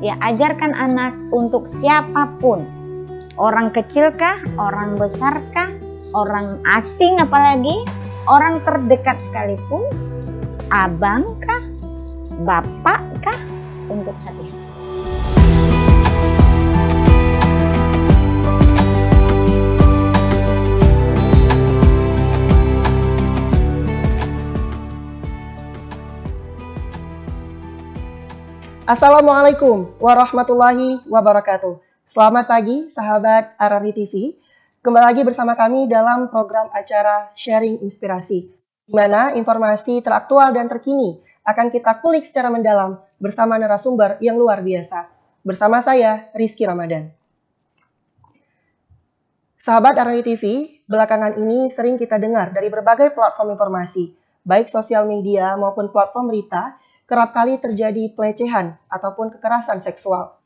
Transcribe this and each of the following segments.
Ya, ajarkan anak untuk siapapun. Orang kecilkah, orang besarkah, orang asing apalagi, orang terdekat sekalipun, abangkah, bapakkah, untuk hati-hati. Assalamualaikum warahmatullahi wabarakatuh. Selamat pagi sahabat Arari TV. Kembali lagi bersama kami dalam program acara Sharing Inspirasi, di mana informasi teraktual dan terkini akan kita kulik secara mendalam bersama narasumber yang luar biasa. Bersama saya, Rizky Ramadan. Sahabat Arari TV, belakangan ini sering kita dengar dari berbagai platform informasi, baik sosial media maupun platform berita, kerap kali terjadi pelecehan ataupun kekerasan seksual.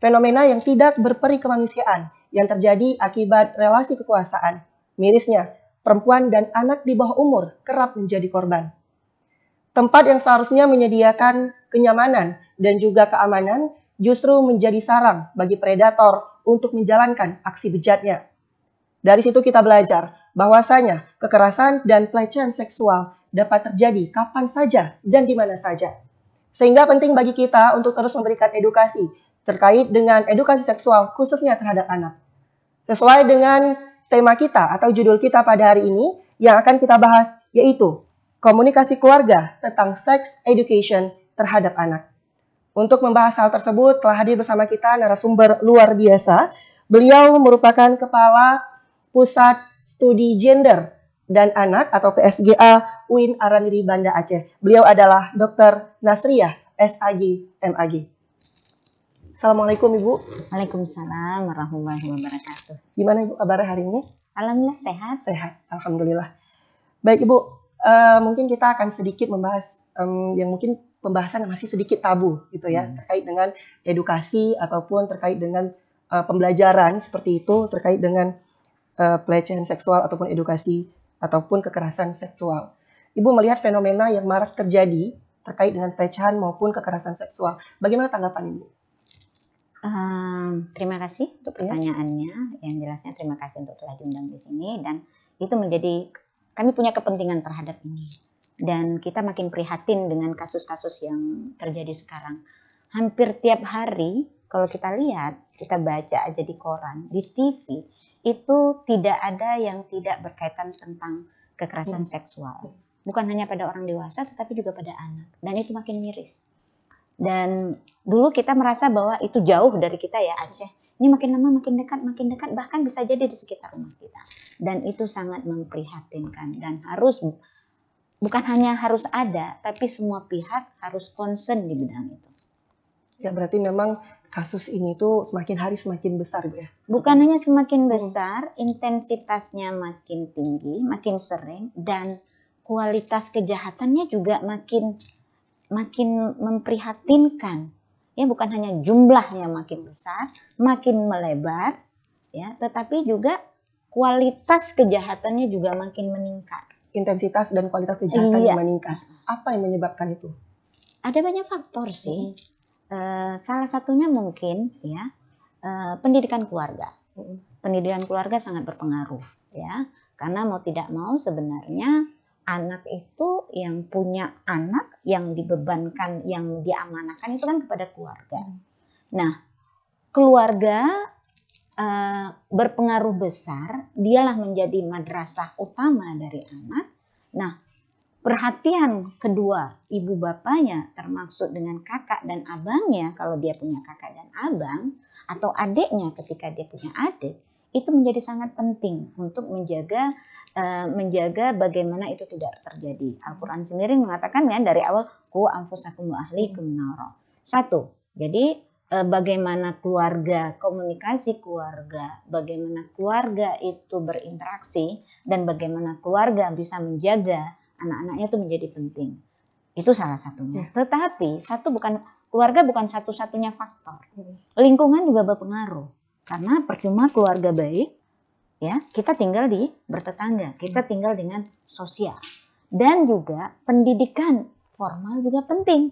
Fenomena yang tidak berperi kemanusiaan yang terjadi akibat relasi kekuasaan. Mirisnya, perempuan dan anak di bawah umur kerap menjadi korban. Tempat yang seharusnya menyediakan kenyamanan dan juga keamanan justru menjadi sarang bagi predator untuk menjalankan aksi bejatnya. Dari situ kita belajar bahwasanya kekerasan dan pelecehan seksual dapat terjadi kapan saja dan di mana saja. Sehingga penting bagi kita untuk terus memberikan edukasi terkait dengan edukasi seksual khususnya terhadap anak. Sesuai dengan tema kita atau judul kita pada hari ini yang akan kita bahas yaitu komunikasi keluarga tentang sex education terhadap anak. Untuk membahas hal tersebut telah hadir bersama kita narasumber luar biasa. Beliau merupakan Kepala Pusat Studi Gender dan Anak atau PSGA UIN Araniri Banda Aceh. Beliau adalah Dr. Nasriah, SAG, MAG. Assalamualaikum Ibu. Waalaikumsalam warahmatullahi wabarakatuh. Gimana Ibu kabar hari ini? Alhamdulillah sehat. Sehat, Alhamdulillah. Baik Ibu, mungkin kita akan sedikit membahas yang mungkin pembahasan masih sedikit tabu gitu ya, terkait dengan edukasi ataupun terkait dengan pembelajaran seperti itu, terkait dengan pelecehan seksual ataupun edukasi ataupun kekerasan seksual. Ibu melihat fenomena yang marak terjadi terkait dengan pelecehan maupun kekerasan seksual. Bagaimana tanggapan Ibu? Terima kasih untuk pertanyaannya. Yang jelasnya terima kasih untuk telah diundang di sini, dan itu menjadi kami punya kepentingan terhadap ini. Dan kita makin prihatin dengan kasus-kasus yang terjadi sekarang. Hampir tiap hari kalau kita lihat, kita baca aja di koran, di TV, itu tidak ada yang tidak berkaitan tentang kekerasan seksual. Bukan hanya pada orang dewasa, tetapi juga pada anak. Dan itu makin miris. Dan dulu kita merasa bahwa itu jauh dari kita ya Aceh. Ini makin lama makin dekat, bahkan bisa jadi di sekitar rumah kita. Dan itu sangat memprihatinkan. Dan harus, bukan hanya harus ada, tapi semua pihak harus concern di bidang itu. Ya berarti memang kasus ini tuh semakin hari semakin besar ya? Bukan hanya semakin besar, intensitasnya makin tinggi, makin sering, dan kualitas kejahatannya juga makin memprihatinkan. Ya, bukan hanya jumlahnya makin besar, makin melebar, ya, tetapi juga kualitas kejahatannya juga makin meningkat. Intensitas dan kualitas kejahatan yang meningkat. Apa yang menyebabkan itu? Ada banyak faktor sih. Salah satunya mungkin ya pendidikan keluarga. Pendidikan keluarga sangat berpengaruh ya, karena mau tidak mau sebenarnya anak itu yang punya anak yang dibebankan, yang diamanahkan itu kan kepada keluarga. Nah, keluarga berpengaruh besar, dialah menjadi madrasah utama dari anak. Nah, perhatian kedua ibu bapaknya termasuk dengan kakak dan abangnya kalau dia punya kakak dan abang, atau adiknya ketika dia punya adik, itu menjadi sangat penting untuk menjaga bagaimana itu tidak terjadi. Al-Quran sendiri mengatakan ya dari awal qu anfusakum wa ahlikum nara. Satu, jadi bagaimana keluarga, komunikasi keluarga, bagaimana keluarga itu berinteraksi, dan bagaimana keluarga bisa menjaga anak-anaknya itu menjadi penting. Itu salah satunya. Tetapi keluarga bukan satu-satunya faktor. Lingkungan juga berpengaruh. Karena percuma keluarga baik, ya kita tinggal bertetangga, kita tinggal dengan sosial. Dan juga pendidikan formal juga penting.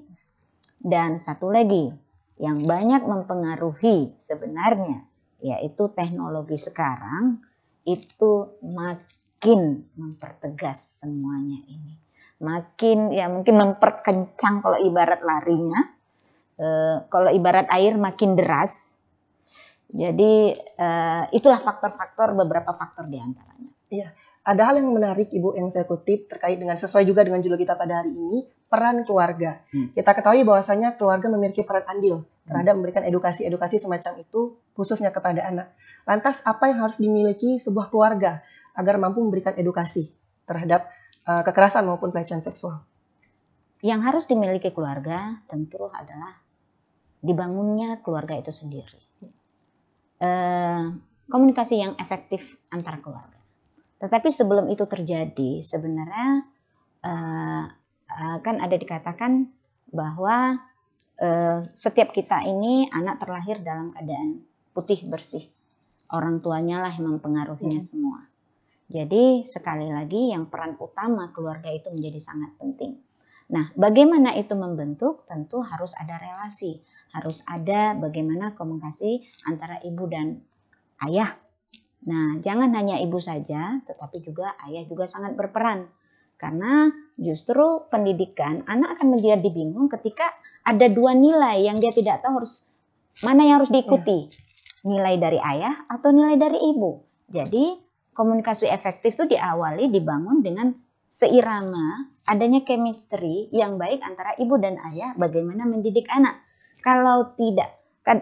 Dan satu lagi, yang banyak mempengaruhi sebenarnya, yaitu teknologi sekarang itu makin mempertegas semuanya ini. Makin mungkin memperkencang kalau ibarat larinya. Kalau ibarat air makin deras. Jadi itulah beberapa faktor di antaranya. Iya, ada hal yang menarik Ibu yang saya kutip terkait dengan sesuai juga dengan judul kita pada hari ini, peran keluarga. Kita ketahui bahwasanya keluarga memiliki peran andil terhadap memberikan edukasi-edukasi semacam itu khususnya kepada anak. Lantas apa yang harus dimiliki sebuah keluarga agar mampu memberikan edukasi terhadap kekerasan maupun pelecehan seksual? Yang harus dimiliki keluarga tentu adalah dibangunnya keluarga itu sendiri. Komunikasi yang efektif antara keluarga. Tetapi sebelum itu terjadi, sebenarnya kan ada dikatakan bahwa setiap kita ini anak terlahir dalam keadaan putih bersih. Orang tuanya lah yang mempengaruhinya semua. Jadi sekali lagi yang peran utama keluarga itu menjadi sangat penting. Nah, bagaimana itu membentuk? Tentu harus ada relasi. Harus ada bagaimana komunikasi antara ibu dan ayah. Nah, jangan hanya ibu saja, tetapi juga ayah juga sangat berperan. Karena justru pendidikan, anak akan menjadi bingung ketika ada dua nilai yang dia tidak tahu mana yang harus diikuti. Nilai dari ayah atau nilai dari ibu. Jadi, komunikasi efektif itu diawali, dibangun dengan seirama, adanya chemistry yang baik antara ibu dan ayah bagaimana mendidik anak. Kalau tidak,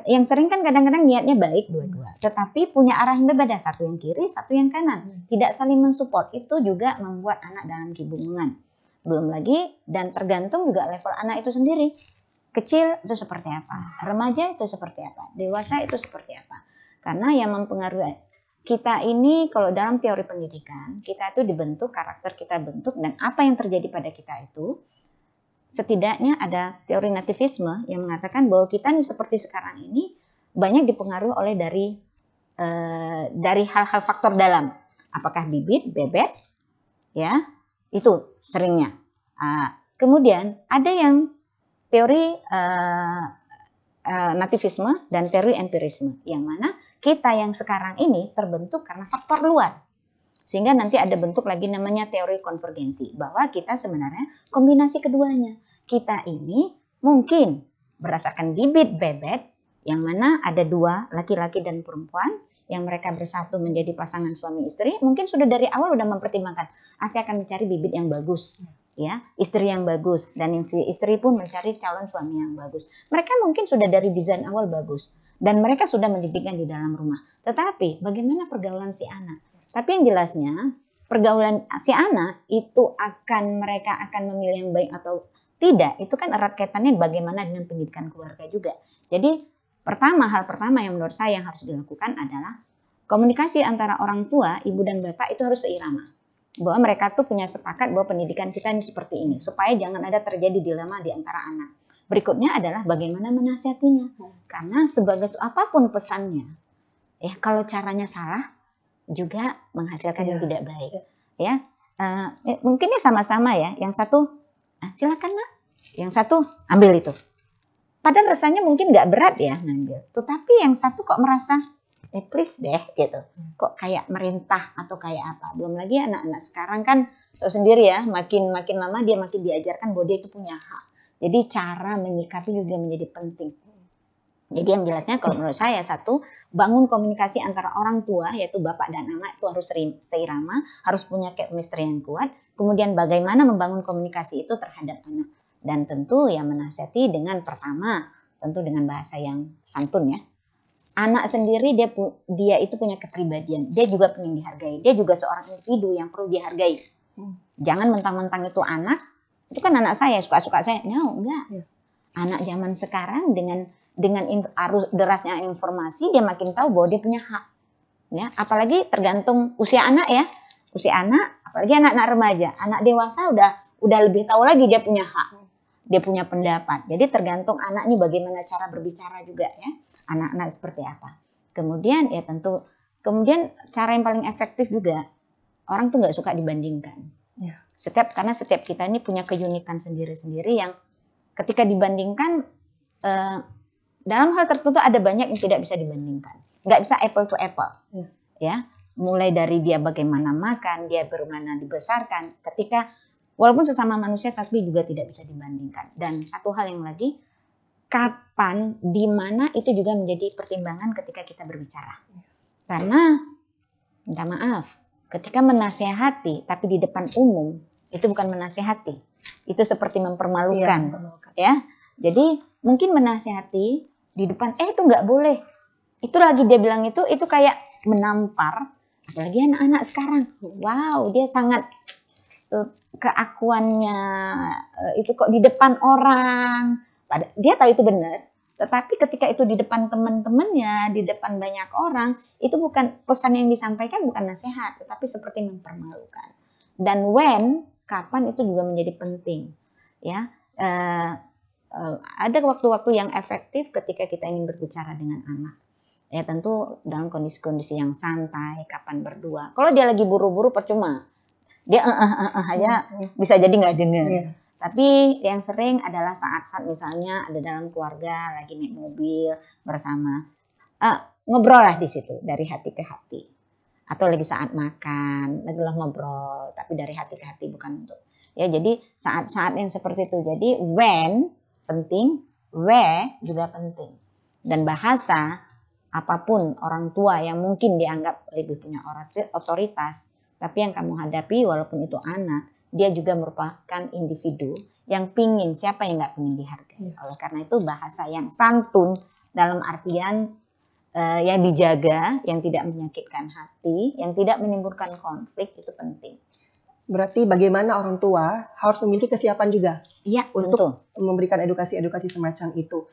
yang sering kan kadang-kadang niatnya baik dua-dua, tetapi punya arah yang berbeda, satu yang kiri, satu yang kanan, tidak saling mensupport, itu juga membuat anak dalam kebingungan. Belum lagi, dan tergantung juga level anak itu sendiri. Kecil itu seperti apa, remaja itu seperti apa, dewasa itu seperti apa. Karena yang mempengaruhi kita ini, kalau dalam teori pendidikan, kita itu dibentuk, karakter kita bentuk, dan apa yang terjadi pada kita itu, setidaknya ada teori nativisme yang mengatakan bahwa kita nih seperti sekarang ini banyak dipengaruhi oleh dari hal-hal faktor dalam. Apakah bibit, bebek, ya itu seringnya. Kemudian ada yang teori nativisme dan teori empirisme, yang mana kita yang sekarang ini terbentuk karena faktor luar. Sehingga nanti ada bentuk lagi namanya teori konvergensi, bahwa kita sebenarnya kombinasi keduanya. Kita ini mungkin berdasarkan bibit bebek, yang mana ada dua, laki-laki dan perempuan, yang mereka bersatu menjadi pasangan suami istri, mungkin sudah dari awal sudah mempertimbangkan, saya akan mencari bibit yang bagus, ya, istri yang bagus, dan yang istri pun mencari calon suami yang bagus. Mereka mungkin sudah dari desain awal bagus, dan mereka sudah mendidikkan di dalam rumah. Tetapi bagaimana pergaulan si anak? Tapi yang jelasnya, pergaulan si anak itu mereka akan memilih yang baik atau tidak, itu kan erat kaitannya bagaimana dengan pendidikan keluarga juga. Jadi hal pertama yang menurut saya yang harus dilakukan adalah komunikasi antara orang tua, ibu dan bapak itu harus seirama. Bahwa mereka tuh punya sepakat bahwa pendidikan kita ini seperti ini, supaya jangan ada terjadi dilema di antara anak. Berikutnya adalah bagaimana menasihatinya. Karena sebagai apapun pesannya, kalau caranya salah juga menghasilkan yang tidak baik. Ya, mungkin sama-sama ya. Yang satu silakan nak, yang satu ambil itu. Padahal rasanya mungkin nggak berat ya ngambil. Tetapi yang satu kok merasa please deh gitu. Kok kayak merintah atau kayak apa. Belum lagi anak-anak sekarang kan tahu sendiri ya, makin lama dia makin diajarkan bahwa dia itu punya hak. Jadi cara menyikapi juga menjadi penting. Jadi yang jelasnya kalau menurut saya satu, bangun komunikasi antara orang tua yaitu bapak dan anak itu harus seirama, harus punya chemistry yang kuat. Kemudian bagaimana membangun komunikasi itu terhadap anak. Dan tentu yang menasihati dengan pertama, tentu dengan bahasa yang santun ya. Anak sendiri dia itu punya kepribadian, dia juga pengen dihargai, dia juga seorang individu yang perlu dihargai. Jangan mentang-mentang itu anak, itu kan anak saya, suka-suka saya. No, enggak. Anak zaman sekarang dengan arus derasnya informasi, dia makin tahu bahwa dia punya hak. Ya, apalagi tergantung usia anak ya. Usia anak, apalagi anak-anak remaja, anak dewasa udah lebih tahu lagi dia punya hak. Dia punya pendapat. Jadi tergantung anak ini bagaimana cara berbicara juga ya. Anak-anak seperti apa. Kemudian ya tentu, cara yang paling efektif juga, orang tuh nggak suka dibandingkan. Ya. Karena setiap kita ini punya keunikan sendiri-sendiri yang ketika dibandingkan dalam hal tertentu ada banyak yang tidak bisa dibandingkan. Nggak bisa apple to apple. Ya, mulai dari dia bagaimana makan, dia bagaimana dibesarkan. Ketika walaupun sesama manusia tapi juga tidak bisa dibandingkan. Dan satu hal yang lagi, kapan, di mana itu juga menjadi pertimbangan ketika kita berbicara. Karena minta maaf, ketika menasehati tapi di depan umum itu bukan menasehati. Itu seperti mempermalukan. Ya. Jadi mungkin menasehati di depan itu nggak boleh. Itu lagi dia bilang itu kayak menampar. Apalagi anak-anak sekarang. Wow, dia sangat keakuannya itu kok di depan orang. Dia tahu itu benar. Tetapi ketika itu di depan teman-temannya, di depan banyak orang, itu bukan pesan yang disampaikan, bukan nasihat, tetapi seperti mempermalukan. Dan kapan itu juga menjadi penting. Ya, ada waktu-waktu yang efektif ketika kita ingin berbicara dengan anak. Ya tentu dalam kondisi-kondisi yang santai, kapan berdua. Kalau dia lagi buru-buru percuma. Dia aja bisa jadi nggak dengar. Tapi yang sering adalah saat-saat misalnya ada dalam keluarga lagi naik mobil bersama, ngobrol lah di situ dari hati ke hati. Atau lagi saat makan, lagi ngobrol, tapi dari hati ke hati bukan untuk. Ya jadi saat-saat yang seperti itu. Jadi penting, juga penting. Dan bahasa apapun orang tua yang mungkin dianggap lebih punya otoritas, tapi yang kamu hadapi walaupun itu anak, dia juga merupakan individu yang pingin, siapa yang nggak pingin dihargai. Oleh karena itu bahasa yang santun dalam artian yang dijaga, yang tidak menyakitkan hati, yang tidak menimbulkan konflik itu penting. Berarti bagaimana orang tua harus memiliki kesiapan juga untuk memberikan edukasi-edukasi semacam itu.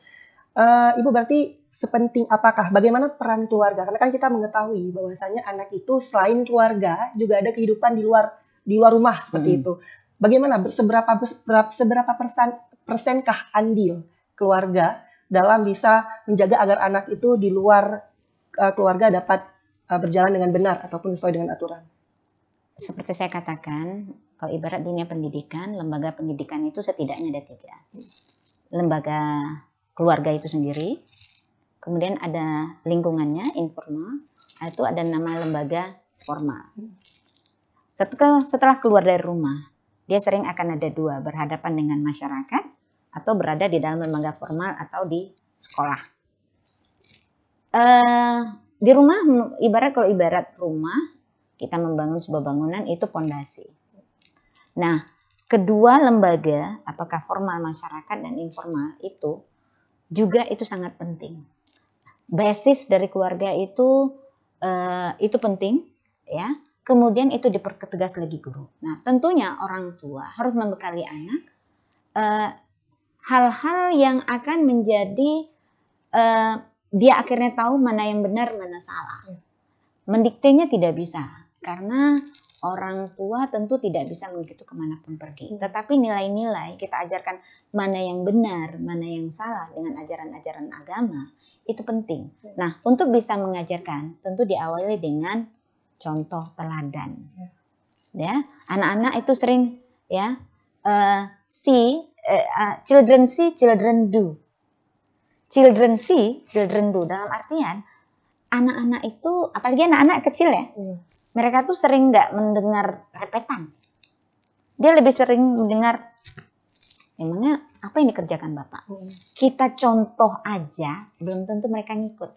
Ibu berarti sepenting apakah bagaimana peran keluarga? Karena kan kita mengetahui bahwasanya anak itu selain keluarga juga ada kehidupan di luar rumah seperti itu. Bagaimana seberapa persenkah andil keluarga dalam bisa menjaga agar anak itu di luar keluarga dapat berjalan dengan benar ataupun sesuai dengan aturan? Seperti saya katakan, kalau ibarat dunia pendidikan, lembaga pendidikan itu setidaknya ada 3. Lembaga keluarga itu sendiri, kemudian ada lingkungannya informal, itu ada nama lembaga formal. Setelah keluar dari rumah, dia sering akan ada 2, berhadapan dengan masyarakat atau berada di dalam lembaga formal atau di sekolah. Di rumah, kalau ibarat rumah, kita membangun sebuah bangunan itu pondasi. Nah, kedua lembaga, apakah formal masyarakat dan informal itu juga itu sangat penting. Basis dari keluarga itu penting, ya. Kemudian itu dipertegas lagi guru. Nah, tentunya orang tua harus membekali anak hal-hal yang akan menjadi dia akhirnya tahu mana yang benar, mana salah. Mendiktenya tidak bisa, karena orang tua tentu tidak bisa begitu kemanapun pergi. Tetapi nilai-nilai kita ajarkan mana yang benar, mana yang salah dengan ajaran-ajaran agama, itu penting. Nah, untuk bisa mengajarkan, tentu diawali dengan contoh teladan. Ya, anak-anak itu sering ya children see, children do. Children see, children do dalam artian anak-anak itu, apalagi anak-anak kecil ya, mereka tuh sering nggak mendengar repetan. Dia lebih sering mendengar, emangnya apa yang dikerjakan Bapak? Kita contoh aja, belum tentu mereka ngikut.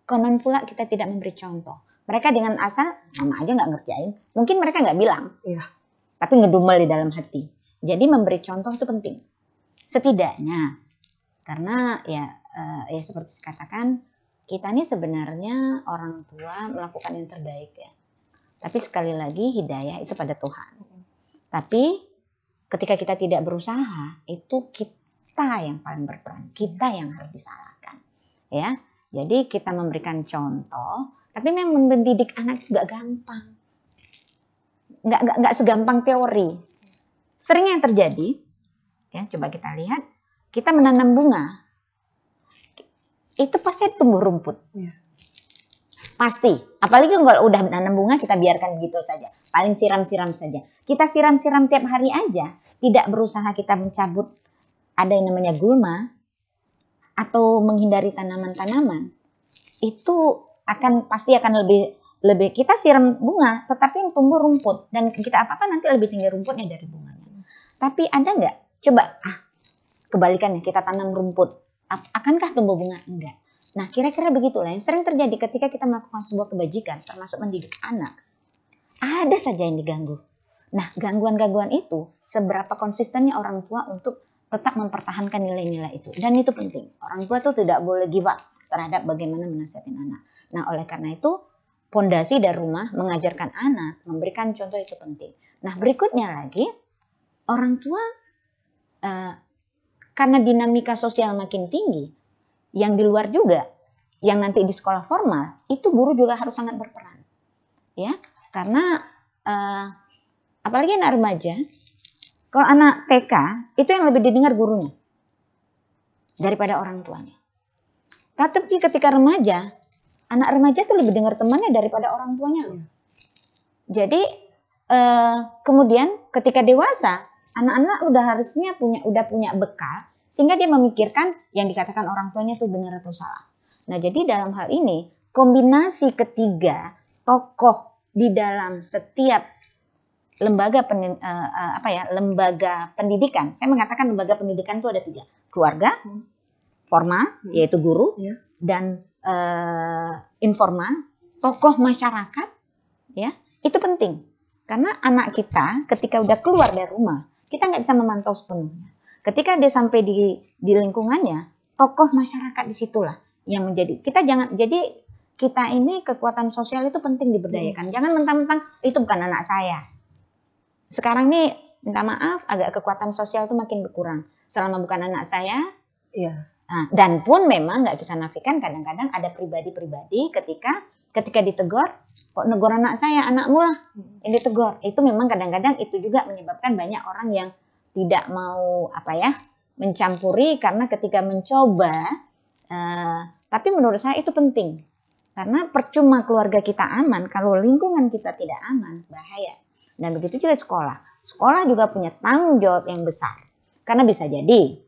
Konon pula kita tidak memberi contoh. Mereka dengan asal, mama aja nggak ngerjain. Mungkin mereka nggak bilang, tapi ngedumel di dalam hati. Jadi memberi contoh itu penting. Setidaknya, karena ya seperti dikatakan, kita ini sebenarnya orang tua melakukan yang terbaik ya. Tapi sekali lagi hidayah itu pada Tuhan. Tapi ketika kita tidak berusaha, itu kita yang paling berperan. Kita yang harus disalahkan. Ya, jadi kita memberikan contoh. Tapi memang mendidik anak nggak gampang. Nggak segampang teori. Sering yang terjadi, ya coba kita lihat, kita menanam bunga, itu pasti tumbuh rumput. Pasti. Apalagi kalau udah menanam bunga kita biarkan begitu saja. Paling siram-siram saja. Kita siram-siram tiap hari aja. Tidak berusaha kita mencabut ada yang namanya gulma, atau menghindari tanaman-tanaman, itu pasti akan lebih kita siram bunga, tetapi yang tumbuh rumput, dan kita apa-apa nanti lebih tinggi rumputnya dari bunganya. Tapi ada nggak? Coba kebalikannya, kita tanam rumput, akankah tumbuh bunga? Enggak. Nah, kira-kira begitulah yang sering terjadi ketika kita melakukan sebuah kebajikan, termasuk mendidik anak. Ada saja yang diganggu. Nah, gangguan-gangguan itu seberapa konsistennya orang tua untuk tetap mempertahankan nilai-nilai itu. Dan itu penting. Orang tua tuh tidak boleh give up terhadap bagaimana menasihatin anak. Nah, oleh karena itu, pondasi dari rumah, mengajarkan anak, memberikan contoh itu penting. Nah, berikutnya lagi, orang tua karena dinamika sosial makin tinggi, yang di luar juga, yang nanti di sekolah formal, itu guru juga harus sangat berperan. Ya, karena apalagi anak remaja, kalau anak TK, itu yang lebih didengar gurunya daripada orang tuanya. Tapi ketika remaja, anak remaja itu lebih dengar temannya daripada orang tuanya. Jadi kemudian ketika dewasa, anak-anak udah punya bekal, sehingga dia memikirkan yang dikatakan orang tuanya itu benar atau salah. Nah, jadi dalam hal ini kombinasi ketiga tokoh di dalam setiap lembaga pendidikan. Saya mengatakan lembaga pendidikan itu ada 3. Keluarga, formal, yaitu guru, dan informal, tokoh masyarakat, ya, itu penting. Karena anak kita ketika udah keluar dari rumah, kita nggak bisa memantau sepenuhnya. Ketika dia sampai di lingkungannya, tokoh masyarakat disitulah yang menjadi. Kita ini kekuatan sosial itu penting diberdayakan. Jangan mentang-mentang itu bukan anak saya. Sekarang nih, minta maaf, agak kekuatan sosial itu makin berkurang. Selama bukan anak saya, nah, dan pun memang nggak kita nafikan, kadang-kadang ada pribadi-pribadi ketika ditegur, kok negor anak saya, anakmu lah yang ditegur. Itu memang kadang-kadang itu juga menyebabkan banyak orang yang tidak mau mencampuri, karena ketika mencoba, tapi menurut saya itu penting. Karena percuma keluarga kita aman, kalau lingkungan kita tidak aman, bahaya. Dan begitu juga sekolah. Sekolah juga punya tanggung jawab yang besar. Karena bisa jadi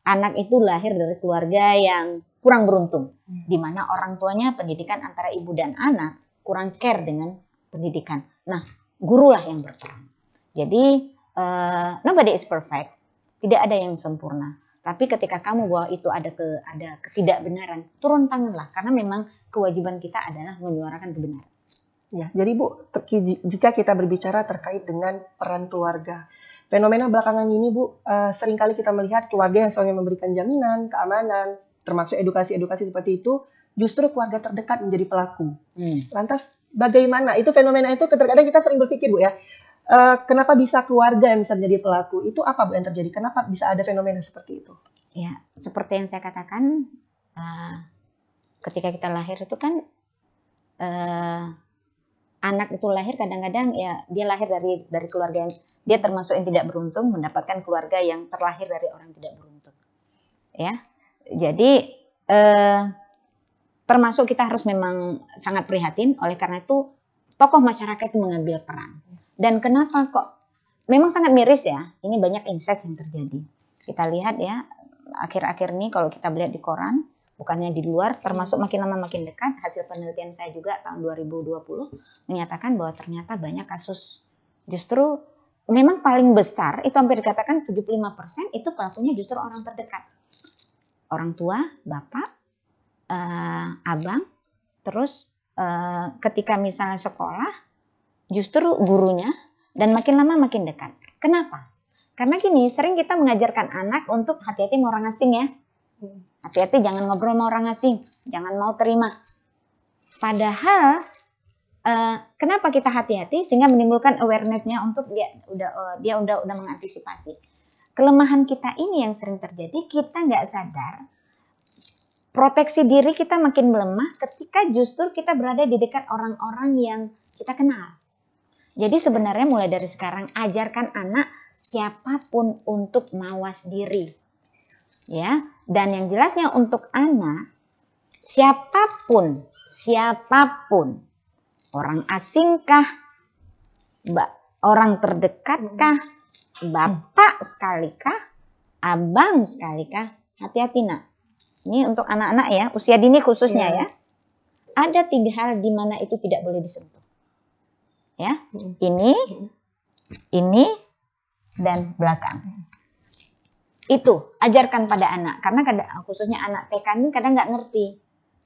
anak itu lahir dari keluarga yang kurang beruntung. Di mana orang tuanya pendidikan antara ibu dan anak kurang care dengan pendidikan. Nah, gurulah yang berperan. Jadi, nobody is perfect. Tidak ada yang sempurna. Tapi ketika kamu bahwa itu ada ketidakbenaran, turun tanganlah. Karena memang kewajiban kita adalah menyuarakan kebenaran. Ya, jadi Bu, jika kita berbicara terkait dengan peran keluarga, fenomena belakangan ini Bu, seringkali kita melihat keluarga yang selalu memberikan jaminan, keamanan, termasuk edukasi-edukasi seperti itu, justru keluarga terdekat menjadi pelaku. Lantas bagaimana? Itu fenomena itu kadang-kadang kita sering berpikir Bu ya, kenapa bisa keluarga yang bisa menjadi pelaku? Itu apa Bu yang terjadi? Kenapa bisa ada fenomena seperti itu? Ya, seperti yang saya katakan, ketika kita lahir itu kan anak itu lahir kadang-kadang ya dia lahir dari keluarga yang dia termasuk yang tidak beruntung, mendapatkan keluarga yang terlahir dari orang yang tidak beruntung. Ya, jadi termasuk kita harus memang sangat prihatin. Oleh karena itu tokoh masyarakat itu mengambil peran. Dan kenapa kok memang sangat miris ya, ini banyak incest yang terjadi. Kita lihat ya, akhir-akhir ini kalau kita lihat di koran, bukannya di luar, termasuk makin lama makin dekat, hasil penelitian saya juga tahun 2020 menyatakan bahwa ternyata banyak kasus, justru memang paling besar, itu hampir dikatakan 75% itu pelakunya justru orang terdekat. Orang tua, bapak, abang, terus ketika misalnya sekolah, justru gurunya, dan makin lama makin dekat. Kenapa? Karena gini, sering kita mengajarkan anak untuk hati-hati sama orang asing ya. Hati-hati jangan ngobrol sama orang asing, jangan mau terima. Padahal kenapa kita hati-hati? Sehingga menimbulkan awareness-nya untuk dia udah mengantisipasi. Kelemahan kita ini yang sering terjadi, kita nggak sadar. Proteksi diri kita makin melemah ketika justru kita berada di dekat orang-orang yang kita kenal. Jadi sebenarnya mulai dari sekarang ajarkan anak siapapun untuk mawas diri. Ya, dan yang jelasnya untuk anak siapapun, orang asingkah, orang terdekatkah, bapak sekalikah, abang sekalikah, hati-hati nak. Ini untuk anak-anak ya, usia dini khususnya Iya. ya. Ada 3 hal di mana itu tidak boleh disentuh. Ya, ini, dan belakang. Itu ajarkan pada anak, karena khususnya anak TK ini kadang nggak ngerti.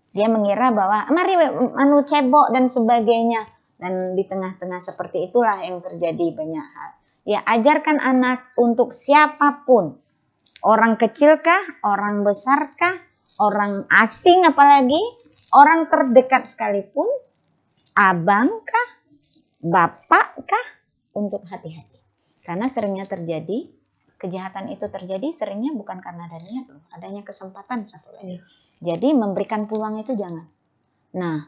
Dia mengira bahwa mari anu cebok dan sebagainya, dan di tengah-tengah seperti itulah yang terjadi banyak hal. Ya, ajarkan anak untuk siapapun, orang kecilkah, orang besarkah, orang asing apalagi, orang terdekat sekalipun, abangkah, bapakkah, untuk hati-hati. Karena seringnya terjadi, kejahatan itu terjadi seringnya bukan karena ada niat loh, adanya kesempatan satu lagi. Jadi memberikan peluang itu jangan. Nah,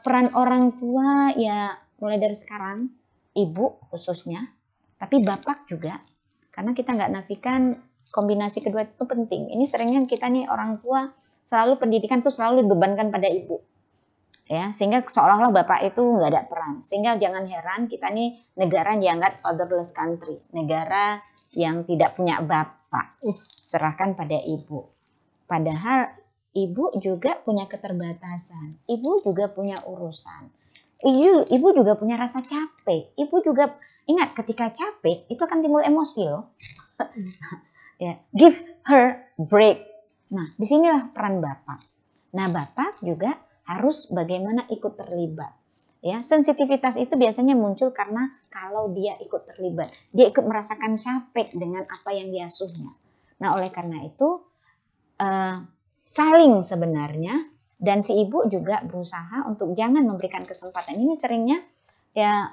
peran orang tua ya mulai dari sekarang, ibu khususnya, tapi bapak juga. Karena kita nggak nafikan kombinasi kedua itu penting. Ini seringnya kita nih orang tua selalu pendidikan tuh selalu dibebankan pada ibu, ya, sehingga seolah-olah bapak itu nggak ada peran. Sehingga jangan heran kita nih negara yang dianggap fatherless country, negara yang tidak punya bapak, serahkan pada ibu. Padahal ibu juga punya keterbatasan, ibu juga punya urusan, ibu juga punya rasa capek, ibu juga ingat ketika capek itu akan timbul emosi loh. Ya, give her break. Nah, disinilah peran bapak. Nah, bapak juga harus bagaimana ikut terlibat. Ya, sensitivitas itu biasanya muncul karena kalau dia ikut terlibat, dia ikut merasakan capek dengan apa yang diasuhnya. Nah, oleh karena itu saling sebenarnya, dan si ibu juga berusaha untuk jangan memberikan kesempatan. Ini seringnya ya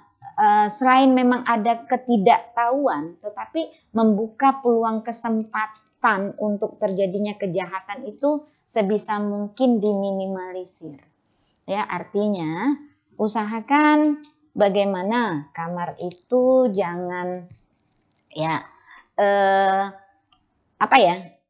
selain memang ada ketidaktahuan, tetapi membuka peluang kesempatan untuk terjadinya kejahatan itu sebisa mungkin diminimalisir. Ya, artinya usahakan bagaimana kamar itu jangan ya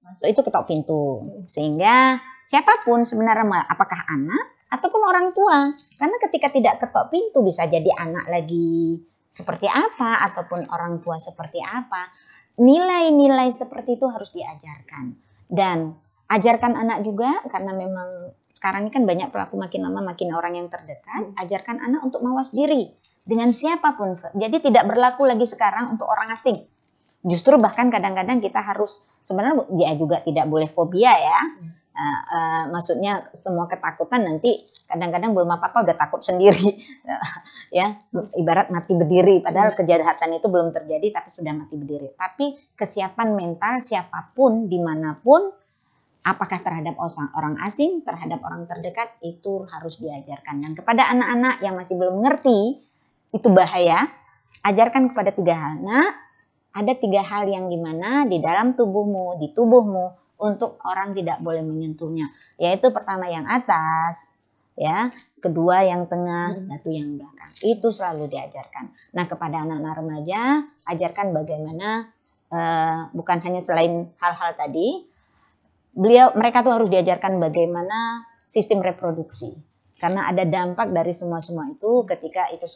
masuk itu ketok pintu, sehingga siapapun sebenarnya, apakah anak ataupun orang tua, karena ketika tidak ketok pintu bisa jadi anak lagi seperti apa ataupun orang tua seperti apa. Nilai-nilai seperti itu harus diajarkan, dan ajarkan anak juga, karena memang sekarang ini kan banyak pelaku, makin lama makin orang yang terdekat. Ajarkan anak untuk mawas diri dengan siapapun. Jadi tidak berlaku lagi sekarang untuk orang asing. Justru bahkan kadang-kadang kita harus, sebenarnya ya juga tidak boleh fobia ya. Maksudnya semua ketakutan nanti kadang-kadang belum apa-apa udah takut sendiri. Ya, ibarat mati berdiri, padahal kejahatan itu belum terjadi tapi sudah mati berdiri. Tapi kesiapan mental siapapun dimanapun, apakah terhadap orang asing, terhadap orang terdekat, itu harus diajarkan. Dan kepada anak-anak yang masih belum ngerti itu bahaya, ajarkan kepada 3 hal. Nah, ada 3 hal yang dimana di dalam tubuhmu, di tubuhmu, untuk orang tidak boleh menyentuhnya. Yaitu pertama yang atas, ya, kedua yang tengah, satu yang belakang. Itu selalu diajarkan. Nah, kepada anak-anak remaja, ajarkan bagaimana, bukan hanya selain hal-hal tadi, mereka tuh harus diajarkan bagaimana sistem reproduksi. Karena ada dampak dari semua itu ketika itu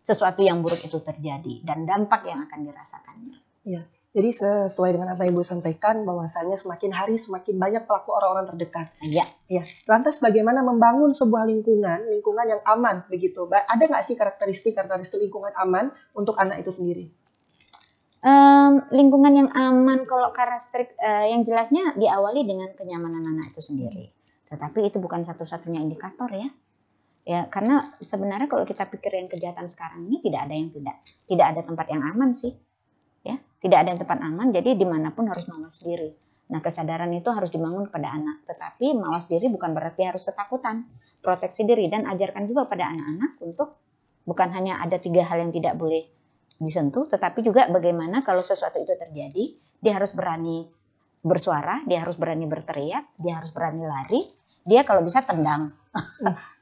sesuatu yang buruk itu terjadi, dan dampak yang akan dirasakannya. Ya, jadi sesuai dengan apa Ibu sampaikan, bahwasanya semakin hari semakin banyak pelaku orang-orang terdekat. Iya. Ya. Lantas bagaimana membangun sebuah lingkungan yang aman begitu? Ada nggak sih karakteristik lingkungan aman untuk anak itu sendiri? Lingkungan yang aman, kalau karakteristik yang jelasnya diawali dengan kenyamanan anak itu sendiri. Tetapi itu bukan satu-satunya indikator ya. Ya, karena sebenarnya kalau kita pikir yang kejahatan sekarang ini tidak ada tempat yang aman sih. Ya, tidak ada tempat aman, jadi dimanapun harus mawas diri. Nah, kesadaran itu harus dibangun kepada anak. Tetapi mawas diri bukan berarti harus ketakutan. Proteksi diri, dan ajarkan juga pada anak-anak untuk bukan hanya ada 3 hal yang tidak boleh disentuh, tetapi juga bagaimana kalau sesuatu itu terjadi, dia harus berani bersuara, dia harus berani berteriak, dia harus berani lari, dia kalau bisa tendang,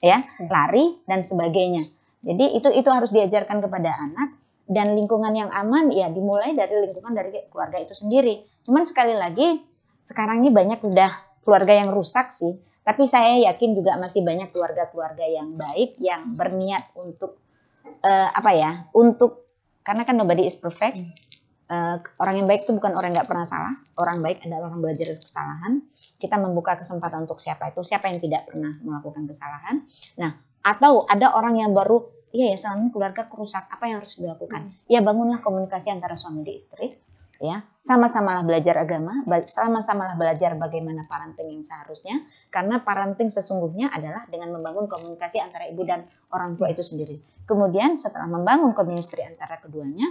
ya, lari dan sebagainya. Jadi itu harus diajarkan kepada anak. Dan lingkungan yang aman ya dimulai dari lingkungan dari keluarga itu sendiri. Cuman sekali lagi sekarang ini banyak udah keluarga yang rusak sih. Tapi saya yakin juga masih banyak keluarga-keluarga yang baik, yang berniat untuk karena kan nobody is perfect. Orang yang baik itu bukan orang yang nggak pernah salah. Orang baik adalah orang belajar dari kesalahan. Kita membuka kesempatan untuk siapa yang tidak pernah melakukan kesalahan. Nah, atau ada orang yang baru, iya ya selama ini keluarga kerusak, apa yang harus dilakukan? Ya bangunlah komunikasi antara suami dan istri. Ya, sama-samalah belajar agama, sama-samalah belajar bagaimana parenting yang seharusnya, karena parenting sesungguhnya adalah dengan membangun komunikasi antara ibu dan orang tua itu sendiri. Kemudian setelah membangun komunikasi antara keduanya,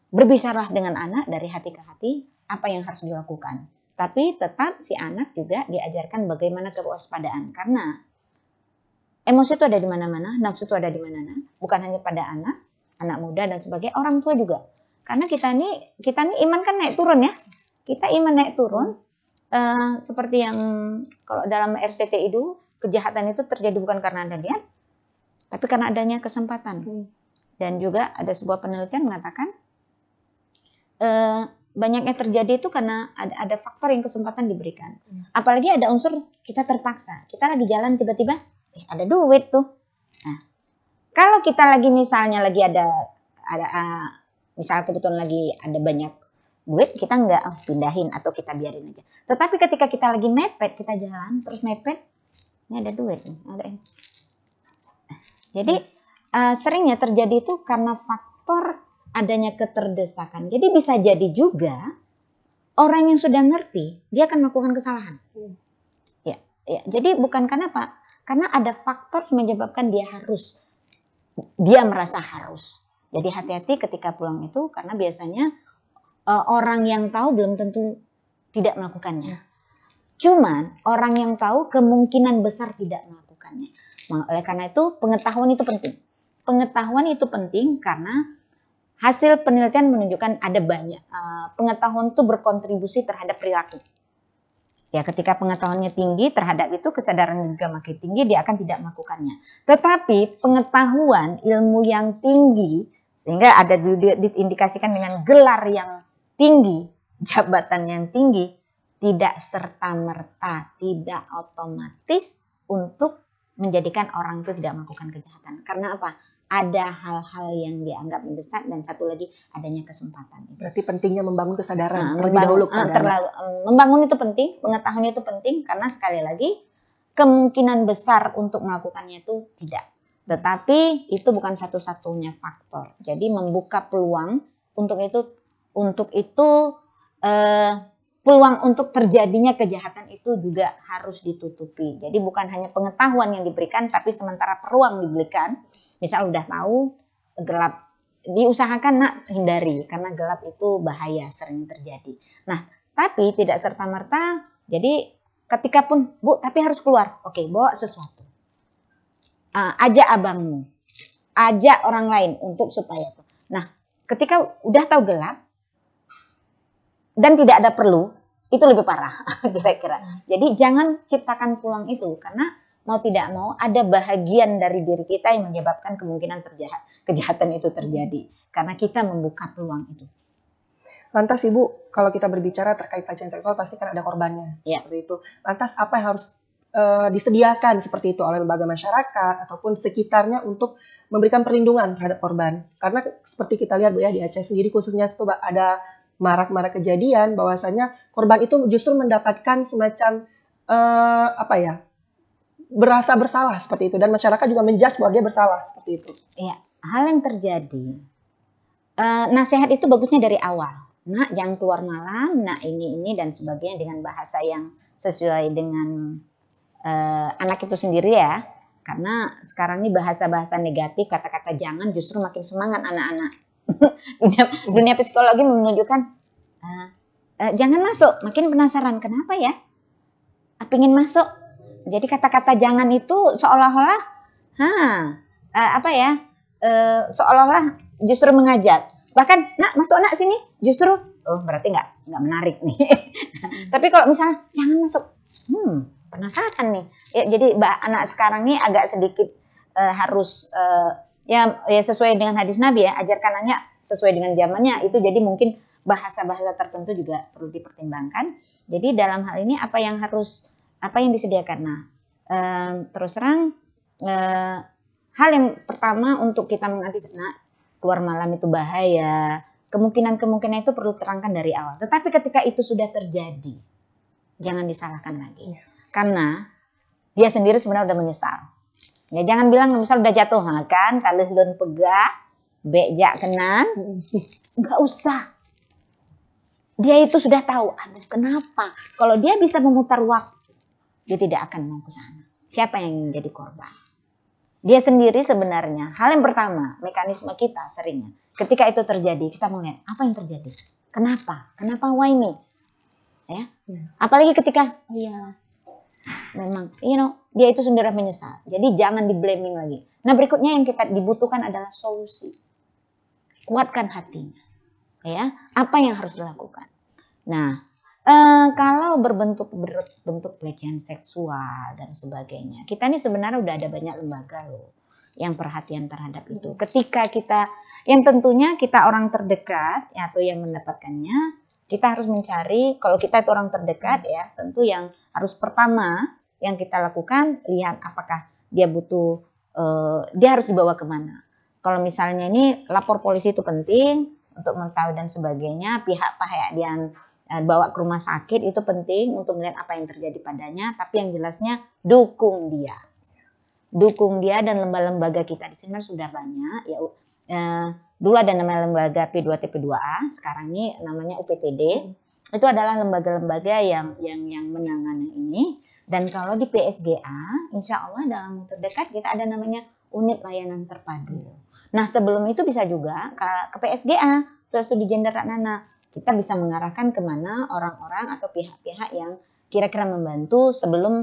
berbicaralah dengan anak dari hati ke hati apa yang harus dilakukan. Tapi tetap si anak juga diajarkan bagaimana kewaspadaan, karena emosi itu ada di mana-mana, nafsu itu ada di mana-mana, bukan hanya pada anak muda dan sebagainya, orang tua juga. Karena kita nih iman kan naik turun ya. Kita iman naik turun. Seperti yang kalau dalam RCTI itu, kejahatan itu terjadi bukan karena ada niat, tapi karena adanya kesempatan. Dan juga ada sebuah penelitian mengatakan banyaknya terjadi itu karena ada faktor yang kesempatan diberikan. Apalagi ada unsur kita terpaksa. Kita lagi jalan tiba-tiba ada duit tuh. Nah, kalau kita lagi misalnya lagi ada misal kebetulan lagi ada banyak duit, kita nggak pindahin atau kita biarin aja. Tetapi ketika kita lagi mepet, kita jalan terus mepet, ini ada duit, ada ini. Jadi seringnya terjadi itu karena faktor adanya keterdesakan. Jadi bisa jadi juga orang yang sudah ngerti dia akan melakukan kesalahan. Ya. Jadi bukan karena apa? Karena ada faktor yang menyebabkan dia merasa harus. Jadi hati-hati ketika pulang itu, karena biasanya orang yang tahu belum tentu tidak melakukannya. Cuman orang yang tahu kemungkinan besar tidak melakukannya. Oleh karena itu pengetahuan itu penting. Pengetahuan itu penting karena hasil penelitian menunjukkan ada banyak. Pengetahuan itu berkontribusi terhadap perilaku. Ya, ketika pengetahuannya tinggi terhadap itu, kesadaran juga makin tinggi, dia akan tidak melakukannya. Tetapi pengetahuan, ilmu yang tinggi, sehingga ada diindikasikan dengan gelar yang tinggi, jabatan yang tinggi, tidak serta-merta, tidak otomatis untuk menjadikan orang itu tidak melakukan kejahatan. Karena apa? Ada hal-hal yang dianggap mendesak dan satu lagi adanya kesempatan. Berarti pentingnya membangun kesadaran terlebih dahulu. Membangun itu penting, pengetahuan itu penting karena sekali lagi kemungkinan besar untuk melakukannya itu tidak. Tetapi itu bukan satu-satunya faktor. Jadi membuka peluang untuk itu peluang untuk terjadinya kejahatan itu juga harus ditutupi. Jadi bukan hanya pengetahuan yang diberikan, tapi sementara peluang diberikan. Misal udah tahu gelap, diusahakan nak hindari karena gelap itu bahaya, sering terjadi. Nah, tapi tidak serta-merta. Jadi ketika pun, Bu, tapi harus keluar. Oke, bawa sesuatu. Ajak abangmu, ajak orang lain untuk supaya itu. Nah, ketika udah tahu gelap dan tidak ada perlu, itu lebih parah kira-kira. Jadi jangan ciptakan peluang itu karena mau tidak mau ada bahagian dari diri kita yang menyebabkan kemungkinan kejahatan itu terjadi karena kita membuka peluang itu. Lantas Ibu, kalau kita berbicara terkait pelecehan seksual pasti kan ada korbannya, seperti itu. Lantas apa yang harus disediakan seperti itu oleh lembaga masyarakat ataupun sekitarnya untuk memberikan perlindungan terhadap korban? Karena seperti kita lihat Bu ya, di Aceh sendiri khususnya itu ada marak-marak kejadian bahwasanya korban itu justru mendapatkan semacam berasa bersalah seperti itu, dan masyarakat juga menjudge bahwa dia bersalah seperti itu. Iya, hal yang terjadi, nasihat itu bagusnya dari awal. Nak, jangan keluar malam, nak ini dan sebagainya dengan bahasa yang sesuai dengan anak itu sendiri ya. Karena sekarang ini bahasa-bahasa negatif, kata-kata jangan justru makin semangat anak-anak. dunia psikologi menunjukkan jangan masuk, makin penasaran kenapa ya? Pengen masuk. Jadi kata-kata jangan itu seolah-olah seolah-olah justru mengajak. Bahkan, nak masuk nak sini, justru berarti nggak menarik nih. Tapi kalau misalnya jangan masuk, penasaran nih. Ya, jadi anak sekarang ini agak sedikit harus ya sesuai dengan hadis Nabi ya, ajarkan anak sesuai dengan zamannya. Itu jadi mungkin bahasa-bahasa tertentu juga perlu dipertimbangkan. Jadi dalam hal ini apa yang disediakan? Nah, terus terang hal yang pertama untuk kita mengantisipasi keluar malam itu bahaya, kemungkinan-kemungkinan itu perlu terangkan dari awal. Tetapi ketika itu sudah terjadi, jangan disalahkan lagi. Karena dia sendiri sebenarnya udah menyesal. Ya, jangan bilang misal udah jatuh, kan kalih lun pegah, bejak kenan, nggak usah. Dia itu sudah tahu, aduh kenapa? Kalau dia bisa memutar waktu, dia tidak akan mau ke sana. Siapa yang menjadi korban? Dia sendiri sebenarnya. Hal yang pertama, mekanisme kita seringnya. Ketika itu terjadi, kita melihat apa yang terjadi. Kenapa? Kenapa why me? Ya. Apalagi ketika, oh iya, memang, dia itu sendiri menyesal. Jadi jangan di-blaming lagi. Nah berikutnya yang kita dibutuhkan adalah solusi. Kuatkan hatinya. Ya, apa yang harus dilakukan? Nah, kalau berbentuk pelecehan seksual dan sebagainya, kita ini sebenarnya udah ada banyak lembaga loh yang perhatian terhadap itu. Ketika kita, yang tentunya kita orang terdekat ya, atau yang mendapatkannya, kita harus mencari. Kalau kita itu orang terdekat ya, tentu yang harus pertama yang kita lakukan, lihat apakah dia butuh, dia harus dibawa kemana. Kalau misalnya ini lapor polisi itu penting untuk mengetahui dan sebagainya, pihak yang bawa ke rumah sakit itu penting untuk melihat apa yang terjadi padanya, tapi yang jelasnya dukung dia dan lembaga-lembaga kita di sini sudah banyak ya. Dulu ada namanya lembaga P2TP2A, sekarang ini namanya UPTD. Itu adalah lembaga-lembaga yang menangani ini. Dan kalau di PSGA, insya Allah dalam terdekat kita ada namanya unit layanan terpadu. Nah sebelum itu bisa juga ke PSGA, studi gender dan anak. Kita bisa mengarahkan kemana orang-orang atau pihak-pihak yang kira-kira membantu sebelum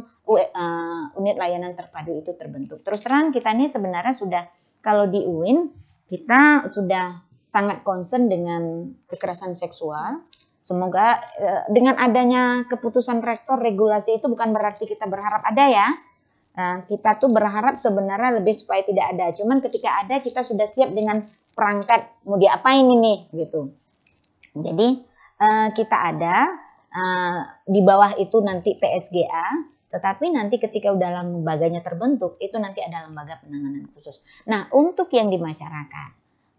unit layanan terpadu itu terbentuk. Terus terang kita ini sebenarnya sudah, kalau di UIN kita sudah sangat concern dengan kekerasan seksual. Semoga dengan adanya keputusan rektor regulasi itu bukan berarti kita berharap ada ya. Kita tuh berharap sebenarnya lebih supaya tidak ada. Cuman ketika ada kita sudah siap dengan perangkat mau diapain ini gitu. Jadi kita ada di bawah itu nanti PSGA, tetapi nanti ketika udah lembaganya terbentuk itu nanti ada lembaga penanganan khusus. Nah untuk yang di masyarakat,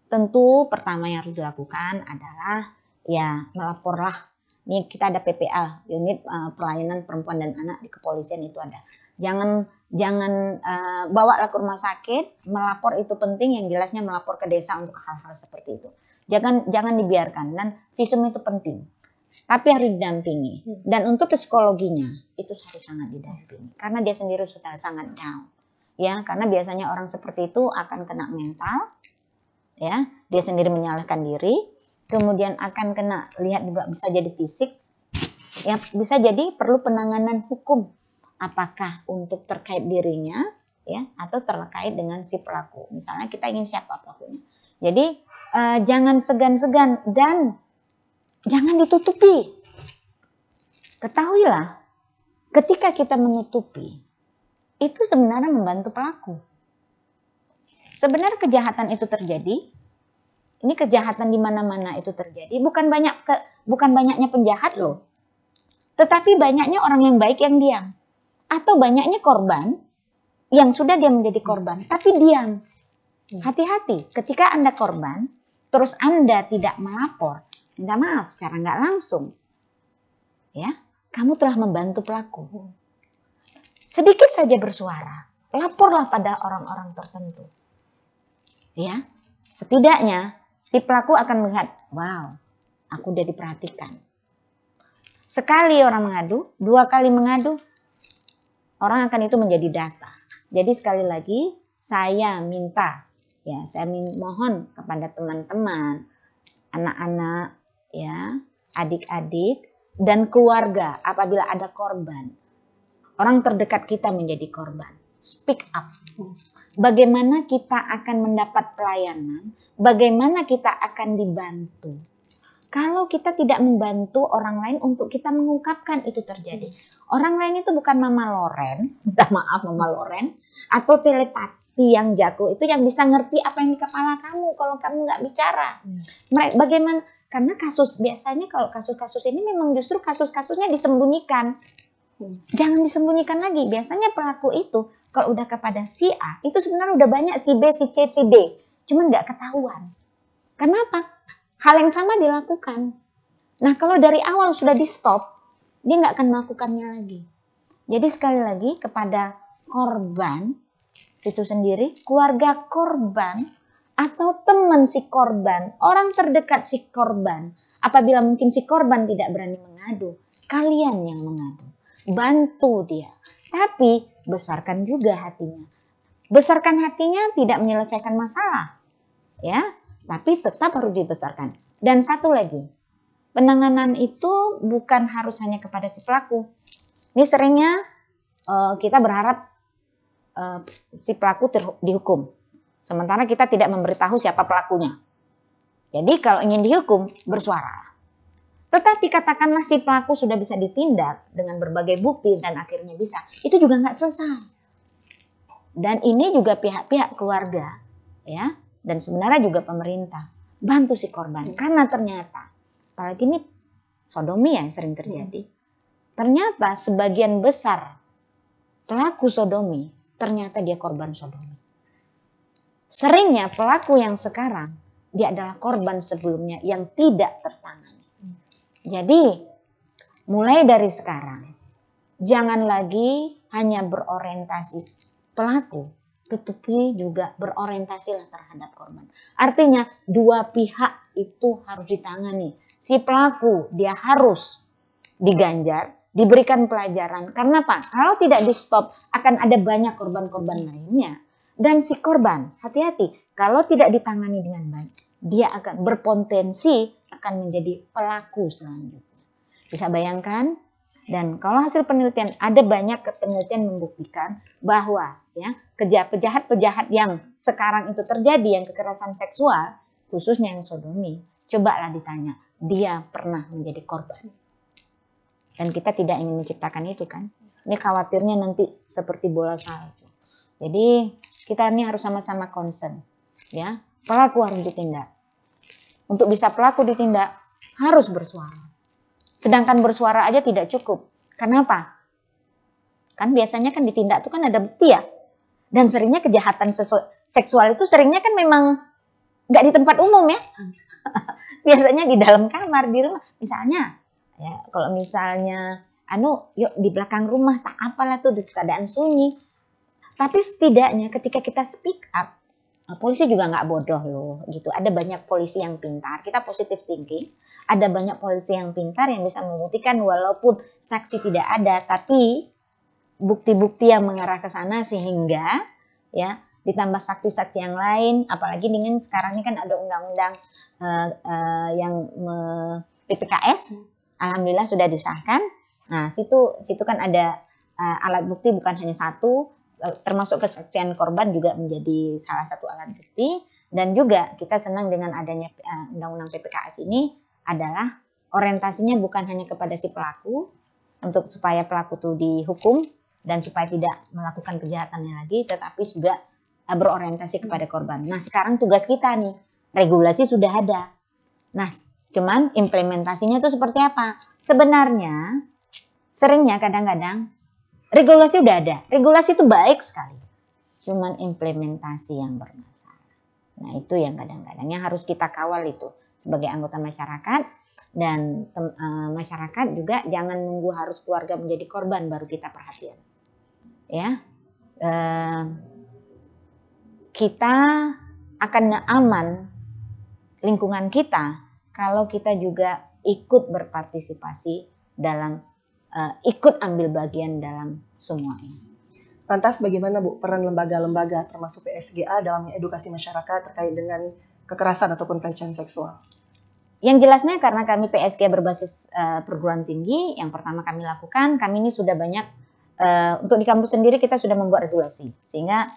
tentu pertama yang harus dilakukan adalah ya melaporlah. Ini kita ada PPA, unit pelayanan perempuan dan anak di kepolisian itu ada. Jangan bawalah ke rumah sakit, melapor itu penting, yang jelasnya melapor ke desa untuk hal-hal seperti itu. Jangan dibiarkan, dan visum itu penting. Tapi harus didampingi. Dan untuk psikologinya itu harus sangat didampingi karena dia sendiri sudah sangat down. Ya, karena biasanya orang seperti itu akan kena mental. Ya, dia sendiri menyalahkan diri, kemudian akan kena, lihat juga bisa jadi fisik. Ya, bisa jadi perlu penanganan hukum. Apakah untuk terkait dirinya ya atau terkait dengan si pelaku. Misalnya kita ingin siapa pelakunya. Jadi jangan segan-segan dan jangan ditutupi. Ketahuilah, ketika kita menutupi, itu sebenarnya membantu pelaku. Sebenarnya kejahatan itu terjadi. Ini kejahatan di mana-mana itu terjadi. Bukan banyaknya penjahat loh. Tetapi banyaknya orang yang baik yang diam. Atau banyaknya korban yang sudah dia menjadi korban, tapi diam. Hati-hati, ketika Anda korban, terus Anda tidak melapor, minta maaf secara nggak langsung, ya, kamu telah membantu pelaku. Sedikit saja bersuara, laporlah pada orang-orang tertentu, ya. Setidaknya si pelaku akan melihat, wow, aku udah diperhatikan. Sekali orang mengadu, 2 kali mengadu, orang akan itu menjadi data. Jadi sekali lagi saya minta, ya saya mohon kepada teman-teman, anak-anak, ya adik-adik dan keluarga apabila ada korban, orang terdekat kita menjadi korban, speak up. Bagaimana kita akan mendapat pelayanan, bagaimana kita akan dibantu. Kalau kita tidak membantu orang lain untuk kita mengungkapkan itu terjadi. Orang lain itu bukan Mama Loren, minta maaf Mama Loren, atau telepati yang jago itu yang bisa ngerti apa yang di kepala kamu kalau kamu nggak bicara. Bagaimana? Karena biasanya kalau kasus-kasus ini memang justru kasus-kasusnya disembunyikan. Jangan disembunyikan lagi. Biasanya pelaku itu kalau udah kepada si A, itu sebenarnya udah banyak si B, si C, si D. Cuman nggak ketahuan. Kenapa? hal yang sama dilakukan. Nah, kalau dari awal sudah di stop, dia nggak akan melakukannya lagi. Jadi sekali lagi kepada korban itu sendiri, keluarga korban atau teman si korban, orang terdekat si korban, apabila mungkin si korban tidak berani mengadu, kalian yang mengadu. Bantu dia. Tapi besarkan juga hatinya. Besarkan hatinya tidak menyelesaikan masalah. Ya, tapi tetap harus dibesarkan. Dan satu lagi, penanganan itu bukan harus hanya kepada si pelaku. Ini seringnya kita berharap si pelaku dihukum. Sementara kita tidak memberitahu siapa pelakunya. Jadi kalau ingin dihukum, bersuara. Tetapi katakanlah si pelaku sudah bisa ditindak dengan berbagai bukti dan akhirnya bisa. Itu juga nggak selesai. Dan ini juga pihak-pihak keluarga, ya, dan sebenarnya juga pemerintah bantu si korban. Karena ternyata, apalagi ini sodomi yang sering terjadi. Ternyata sebagian besar pelaku sodomi, ternyata dia korban sodomi. Seringnya pelaku yang sekarang, dia adalah korban sebelumnya yang tidak tertangani. Jadi, mulai dari sekarang, jangan lagi hanya berorientasi pelaku, tetapi juga berorientasilah terhadap korban. Artinya, dua pihak itu harus ditangani. Si pelaku, dia harus diganjar, diberikan pelajaran. Karena apa? Kalau tidak di stop, akan ada banyak korban-korban lainnya. Dan si korban, hati-hati, kalau tidak ditangani dengan baik, dia akan berpotensi akan menjadi pelaku selanjutnya. Bisa bayangkan? Dan kalau hasil penelitian, ada banyak penelitian membuktikan bahwa ya pejahat-pejahat yang sekarang itu terjadi, yang kekerasan seksual, khususnya yang sodomi, cobalah ditanya, dia pernah menjadi korban. Dan kita tidak ingin menciptakan itu kan. Ini khawatirnya nanti seperti bola salju. Jadi kita ini harus sama-sama concern. Ya, pelaku harus ditindak. Untuk bisa pelaku ditindak, harus bersuara. Sedangkan bersuara aja tidak cukup. Kenapa? Kan biasanya kan ditindak itu kan ada bukti ya. Dan seringnya kejahatan seksual itu seringnya kan memang nggak di tempat umum ya. Biasanya di dalam kamar, di rumah. Misalnya, ya kalau misalnya, yuk di belakang rumah, tak apalah tuh di keadaan sunyi. Tapi setidaknya ketika kita speak up, polisi juga nggak bodoh loh gitu. Ada banyak polisi yang pintar. Kita positive thinking. Ada banyak polisi yang pintar yang bisa membuktikan walaupun saksi tidak ada, tapi bukti-bukti yang mengarah ke sana sehingga ya ditambah saksi-saksi yang lain. Apalagi dengan sekarang ini kan ada undang-undang yang PPKS. Alhamdulillah sudah disahkan. Nah situ kan ada alat bukti bukan hanya satu. Termasuk kesaksian korban juga menjadi salah satu alat bukti. Dan juga kita senang dengan adanya undang-undang PPKS ini adalah orientasinya bukan hanya kepada si pelaku untuk supaya pelaku itu dihukum dan supaya tidak melakukan kejahatannya lagi, tetapi juga berorientasi kepada korban. Nah sekarang tugas kita nih, regulasi sudah ada. Nah cuman implementasinya itu seperti apa? Sebenarnya seringnya kadang-kadang regulasi udah ada, regulasi itu baik sekali. Cuman implementasi yang bermasalah. Nah itu yang kadang-kadang yang harus kita kawal itu sebagai anggota masyarakat. Dan masyarakat juga jangan nunggu harus keluarga menjadi korban baru kita perhatian. Ya, kita akan aman lingkungan kita kalau kita juga ikut berpartisipasi dalam ikut ambil bagian dalam semuanya. Lantas bagaimana Bu peran lembaga-lembaga termasuk PSGA dalam edukasi masyarakat terkait dengan kekerasan ataupun pelecehan seksual? Yang jelasnya karena kami PSG berbasis perguruan tinggi, yang pertama kami lakukan, kami ini sudah banyak, untuk di kampus sendiri kita sudah membuat regulasi. Sehingga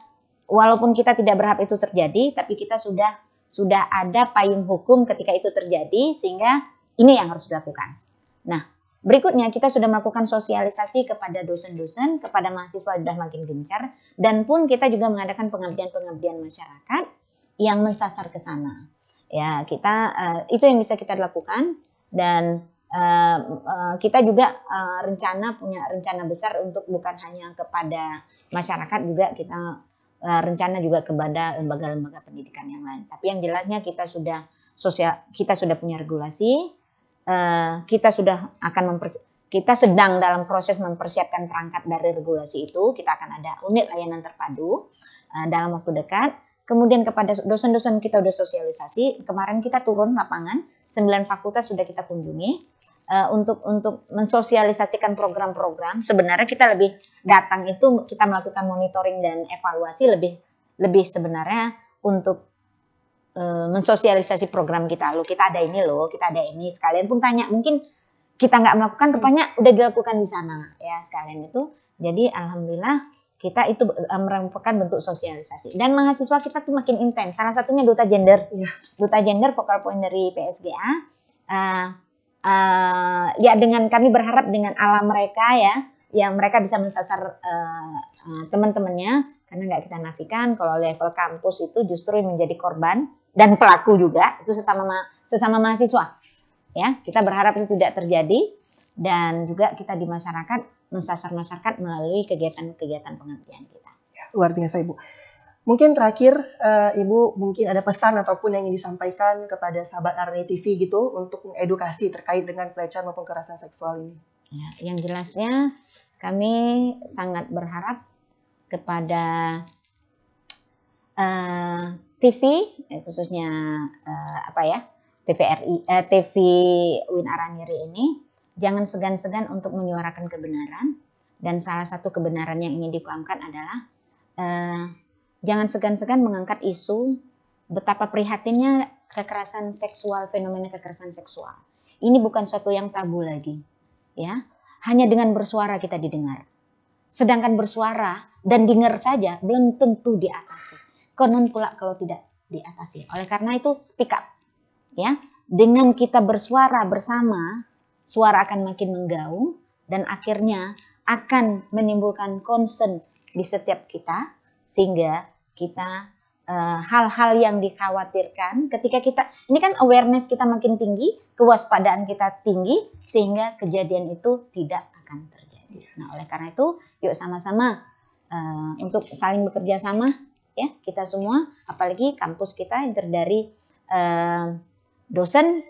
walaupun kita tidak berharap itu terjadi, tapi kita sudah ada payung hukum ketika itu terjadi, sehingga ini yang harus dilakukan. Nah, berikutnya kita sudah melakukan sosialisasi kepada dosen-dosen, kepada mahasiswa sudah makin gencar, dan pun kita juga mengadakan pengabdian-pengabdian masyarakat yang mensasar ke sana. Ya, kita itu yang bisa kita lakukan dan kita juga punya rencana besar untuk bukan hanya kepada masyarakat, juga kita rencana juga kepada lembaga-lembaga pendidikan yang lain. Tapi yang jelasnya kita sudah kita sudah punya regulasi, kita sedang dalam proses mempersiapkan perangkat dari regulasi itu. Kita akan ada unit layanan terpadu dalam waktu dekat. Kemudian kepada dosen-dosen kita sudah sosialisasi. Kemarin kita turun lapangan, 9 fakultas sudah kita kunjungi untuk mensosialisasikan program-program. Sebenarnya kita lebih datang itu kita melakukan monitoring dan evaluasi lebih sebenarnya untuk mensosialisasi program kita. Loh, kita ada ini loh, kita ada ini. Sekalian pun tanya, mungkin kita nggak melakukan, rupanya udah dilakukan di sana ya sekalian itu. Jadi alhamdulillah kita itu merupakan bentuk sosialisasi. Dan mahasiswa kita tuh makin intens. Salah satunya Duta Gender. Duta Gender focal point dari PSGA. Ya dengan kami berharap dengan alam mereka ya mereka bisa mensasar teman-temannya, karena nggak kita nafikan kalau level kampus itu justru menjadi korban dan pelaku juga, itu sesama mahasiswa. Ya, kita berharap itu tidak terjadi, dan juga kita di masyarakat mensasar masyarakat melalui kegiatan-kegiatan pengabdian kita. Luar biasa Ibu. Mungkin terakhir Ibu mungkin ada pesan ataupun yang ingin disampaikan kepada sahabat Arani TV gitu untuk mengedukasi terkait dengan pelecehan maupun kekerasan seksual ini. Ya, yang jelasnya kami sangat berharap kepada TV, khususnya TV UIN Araniri ini, jangan segan-segan untuk menyuarakan kebenaran. Dan salah satu kebenaran yang ingin dikuangkan adalah jangan segan-segan mengangkat isu betapa prihatinnya kekerasan seksual, fenomena kekerasan seksual. Ini bukan suatu yang tabu lagi, ya. Hanya dengan bersuara kita didengar. Sedangkan bersuara dan dengar saja belum tentu diatasi. Konon pula kalau tidak diatasi. Oleh karena itu speak up, ya. Dengan kita bersuara bersama, suara akan makin menggaung dan akhirnya akan menimbulkan concern di setiap kita, sehingga kita hal-hal yang dikhawatirkan ketika kita, ini kan awareness kita makin tinggi, kewaspadaan kita tinggi, sehingga kejadian itu tidak akan terjadi. Nah, oleh karena itu, yuk sama-sama untuk saling bekerja sama, ya kita semua, apalagi kampus kita yang terdiri dosen,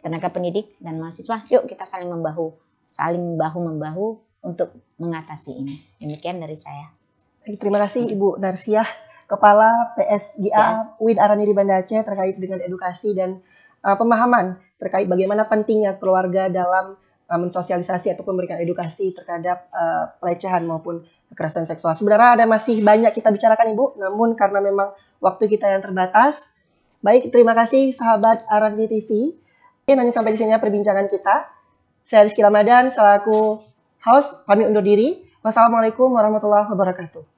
tenaga pendidik, dan mahasiswa, yuk kita saling bahu-membahu untuk mengatasi ini. Demikian dari saya. Baik, terima kasih Ibu Narsiah, Kepala PSGA UIN Araniri Banda Aceh, terkait dengan edukasi dan pemahaman terkait bagaimana pentingnya keluarga dalam mensosialisasi ataupun memberikan edukasi terhadap pelecehan maupun kekerasan seksual. Sebenarnya ada masih banyak kita bicarakan Ibu, namun karena memang waktu kita yang terbatas. Baik, terima kasih sahabat Araniri TV. Nanti sampai di sini perbincangan kita. Saya Rizky Ramadan selaku host, pamit undur diri. Wassalamualaikum warahmatullahi wabarakatuh.